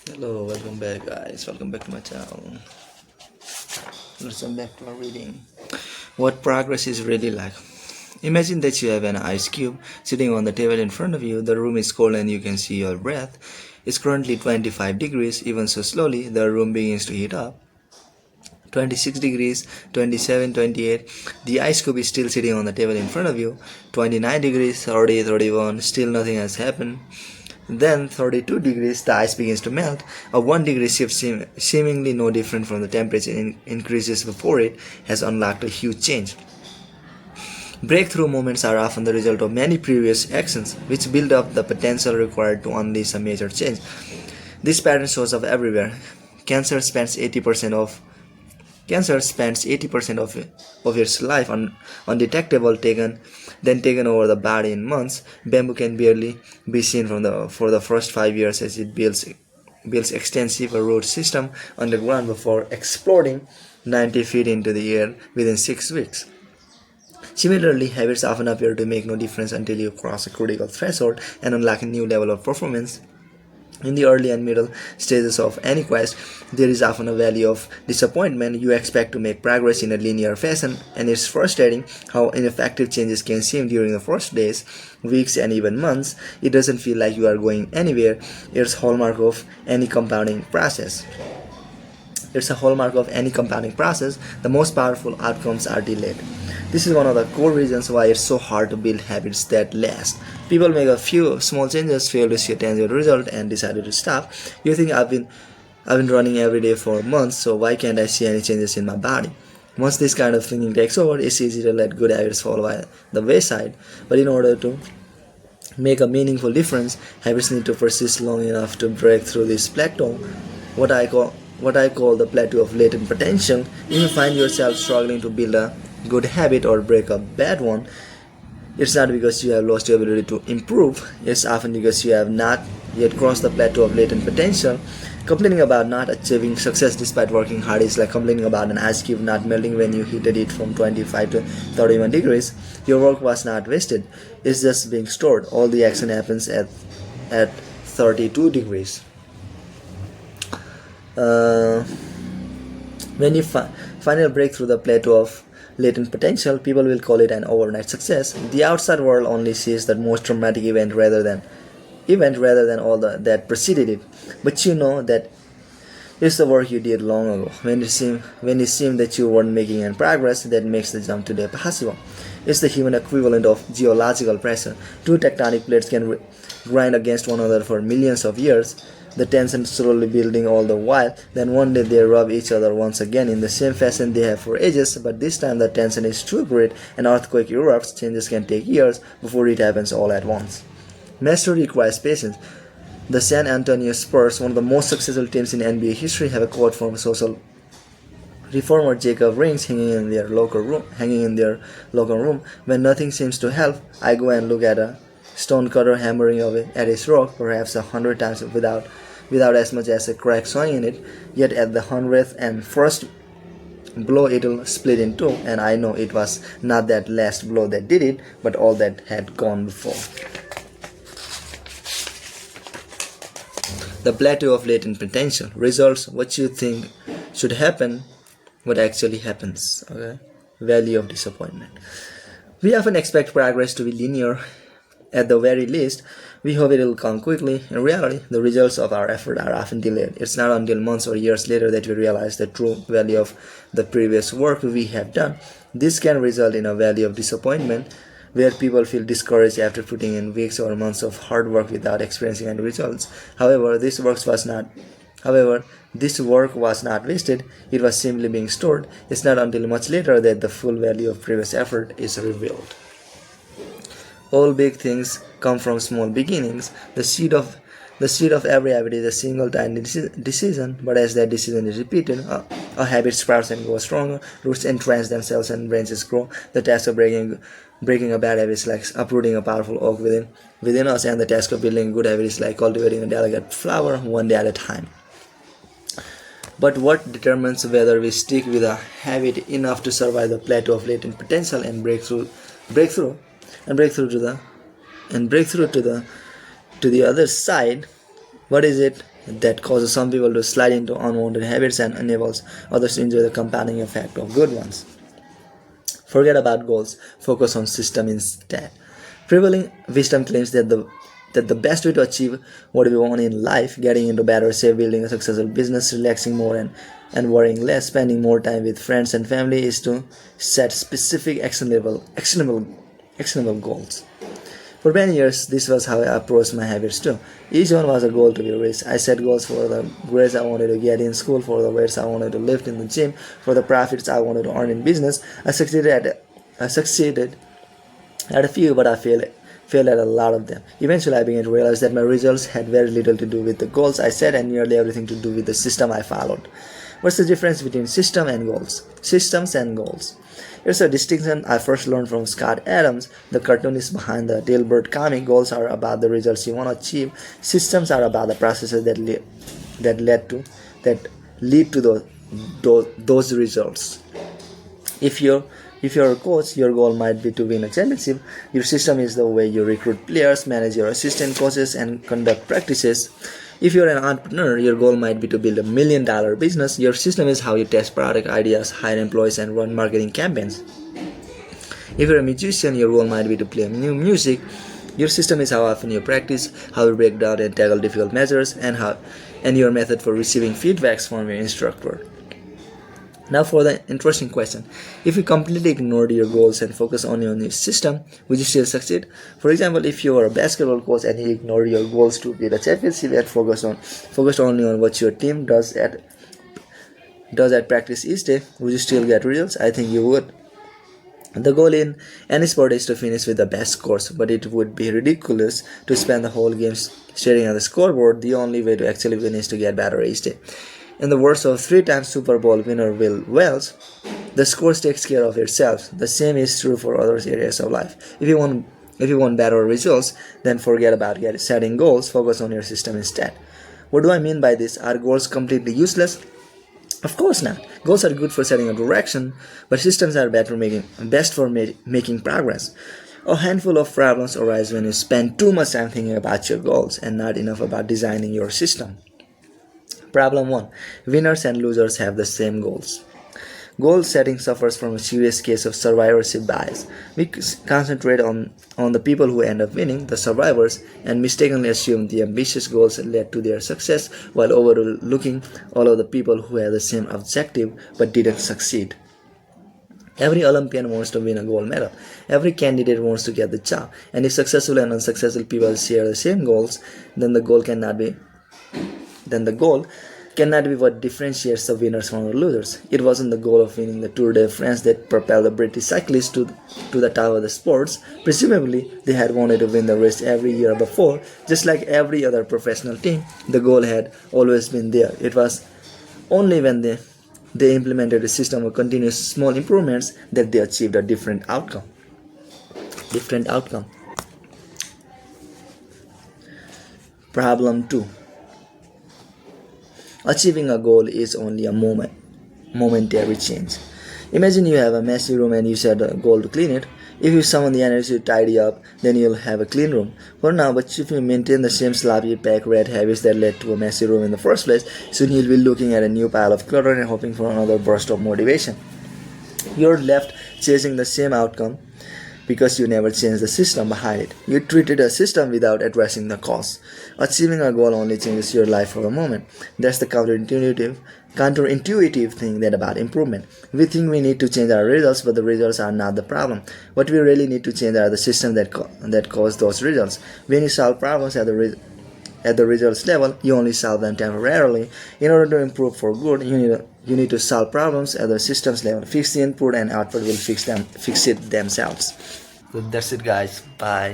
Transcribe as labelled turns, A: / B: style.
A: Hello, welcome back, guys. Welcome back to my channel. Let's come back to our reading. What progress is really like. Imagine that you have an ice cube sitting on the table in front of you. The room is cold and you can see your breath. It's currently 25 degrees. Even so slowly, the room begins to heat up. 26 degrees, 27, 28. The ice cube is still sitting on the table in front of you. 29 degrees, 30, 31. Still nothing has happened. Then 32 degrees, the ice begins to melt. A 1 degree shift seemingly no different from the temperature increases before it has unlocked a huge change. Breakthrough moments are often the result of many previous actions, which build up the potential required to unleash a major change. This pattern shows up everywhere. Cancer spends 80% of Cancer spends 80% of its life undetectable, taken over the body in months. Bamboo can barely be seen for the first 5 years as it builds extensive root system underground before exploding 90 feet into the air within 6 weeks. Similarly, habits often appear to make no difference until you cross a critical threshold and unlock a new level of performance. In the early and middle stages of any quest, there is often a valley of disappointment. You expect to make progress in a linear fashion, and it's frustrating how ineffective changes can seem during the first days, weeks, and even months. It doesn't feel like you are going anywhere. It's hallmark of any compounding process. It's a hallmark of any compounding process. The most powerful outcomes are delayed. This is one of the core reasons why it's so hard to build habits that last. People make a few small changes, fail to see a tangible result, and decided to stop. You think I've been running every day for months, so why can't I see any changes in my body? Once this kind of thinking takes over, it's easy to let good habits fall by the wayside. But in order to make a meaningful difference, habits need to persist long enough to break through this plateau, what I call what I call the plateau of latent potential. If you find yourself struggling to build a good habit or break a bad one, it's not because you have lost your ability to improve. It's often because you have not yet crossed the plateau of latent potential. Complaining about not achieving success despite working hard is like complaining about an ice cube not melting when you heated it from 25 to 31 degrees. Your work was not wasted. It's just being stored. All the action happens at 32 degrees. Uh, when you finally break through the plateau of latent potential, people will call it an overnight success. The outside world only sees that most traumatic event rather than all that preceded it. But you know that it's the work you did long ago. When it seemed that you weren't making any progress, that makes the jump today possible. It's the human equivalent of geological pressure. Two tectonic plates can grind against one another for millions of years, the tension slowly building all the while. Then one day they rub each other once again in the same fashion they have for ages, but this time the tension is too great. An earthquake erupts. Changes can take years before it happens all at once. Mastery requires patience. The San Antonio Spurs, one of the most successful teams in NBA history, have a quote from social reformer Jacob Rings hanging in their locker room. When nothing seems to help, I go and look at a stonecutter hammering away at his rock, perhaps 100 times without as much as a crack showing in it. Yet at the 100th and first blow it'll split in two, and I know it was not that last blow that did it, but all that had gone before. The plateau of latent potential results what you think should happen, what actually happens. Okay. Valley of disappointment. We often expect progress to be linear. At the very least, we hope it will come quickly. In reality, the results of our effort are often delayed. It's not until months or years later that we realize the true value of the previous work we have done. This can result in a valley of disappointment, where people feel discouraged after putting in weeks or months of hard work without experiencing any results. However, this work was not wasted, it was simply being stored. It's not until much later that the full value of previous effort is revealed. All big things come from small beginnings. The seed of every habit is a single tiny decision, but as that decision is repeated, a habit sprouts and grows stronger. Roots entrench themselves and branches grow. The task of breaking a bad habit is like uprooting a powerful oak within us, and the task of building a good habit is like cultivating a delicate flower one day at a time. But what determines whether we stick with a habit enough to survive the plateau of latent potential and break through, and break through to the other side? What is it that causes some people to slide into unwanted habits and enables others to enjoy the compounding effect of good ones? Forget about goals, focus on system instead. Prevailing wisdom claims that the best way to achieve what we want in life, getting into better shape, building a successful business, relaxing more and worrying less, spending more time with friends and family, is to set specific actionable goals. For many years, this was how I approached my habits too. Each one was a goal to be reached. I set goals for the grades I wanted to get in school, for the weights I wanted to lift in the gym, for the profits I wanted to earn in business. I succeeded at a few, but I failed at a lot of them. Eventually, I began to realize that my results had very little to do with the goals I set and nearly everything to do with the system I followed. What's the difference between system and goals? Systems and goals. Here's a distinction I first learned from Scott Adams, the cartoonist behind the Dilbert comic. Goals are about the results you want to achieve. Systems are about the processes that lead to those results. If you're a coach, your goal might be to win a championship. Your system is the way you recruit players, manage your assistant coaches, and conduct practices. If you're an entrepreneur, your goal might be to build $1 million business. Your system is how you test product ideas, hire employees, and run marketing campaigns. If you're a musician, your goal might be to play new music. Your system is how often you practice, how you break down and tackle difficult measures, and your method for receiving feedbacks from your instructor. Now for the interesting question. If you completely ignored your goals and focus only on your system, would you still succeed? For example, if you are a basketball coach and you ignored your goals to be the championship and focused only on what your team does at practice each day, would you still get results? I think you would. The goal in any sport is to finish with the best scores, but it would be ridiculous to spend the whole game staring at the scoreboard. The only way to actually win is to get better each day. In the words of 3-time Super Bowl winner Will Wells, the scores takes care of itself. The same is true for other areas of life. If you want better results, then forget about setting goals. Focus on your system instead. What do I mean by this? Are goals completely useless? Of course not. Goals are good for setting a direction, but systems are best for making progress. A handful of problems arise when you spend too much time thinking about your goals and not enough about designing your system. Problem 1. Winners and losers have the same goals. Goal setting suffers from a serious case of survivorship bias. We concentrate on the people who end up winning, the survivors, and mistakenly assume the ambitious goals led to their success while overlooking all of the people who had the same objective but didn't succeed. Every Olympian wants to win a gold medal. Every candidate wants to get the job. And if successful and unsuccessful people share the same goals, then the goal cannot be what differentiates the winners from the losers. It wasn't the goal of winning the Tour de France that propelled the British cyclists to the top of the sports. Presumably, they had wanted to win the race every year before. Just like every other professional team, the goal had always been there. It was only when they implemented a system of continuous small improvements that they achieved a different outcome. Problem 2. Achieving a goal is only a momentary change. Imagine you have a messy room and you set a goal to clean it. If you summon the energy to tidy up, then you'll have a clean room. For now, but if you maintain the same sloppy pack rat habits that led to a messy room in the first place, soon you'll be looking at a new pile of clutter and hoping for another burst of motivation. You're left chasing the same outcome because you never changed the system behind it. You treated a system without addressing the cause. Achieving a goal only changes your life for a moment. That's the counterintuitive thing about improvement. We think we need to change our results, but the results are not the problem. What we really need to change are the systems that cause those results. When you solve problems at the results level, you only solve them temporarily. In order to improve for good, you need to solve problems at the systems level. Fix the input and output will fix it themselves. So that's it, guys. Bye.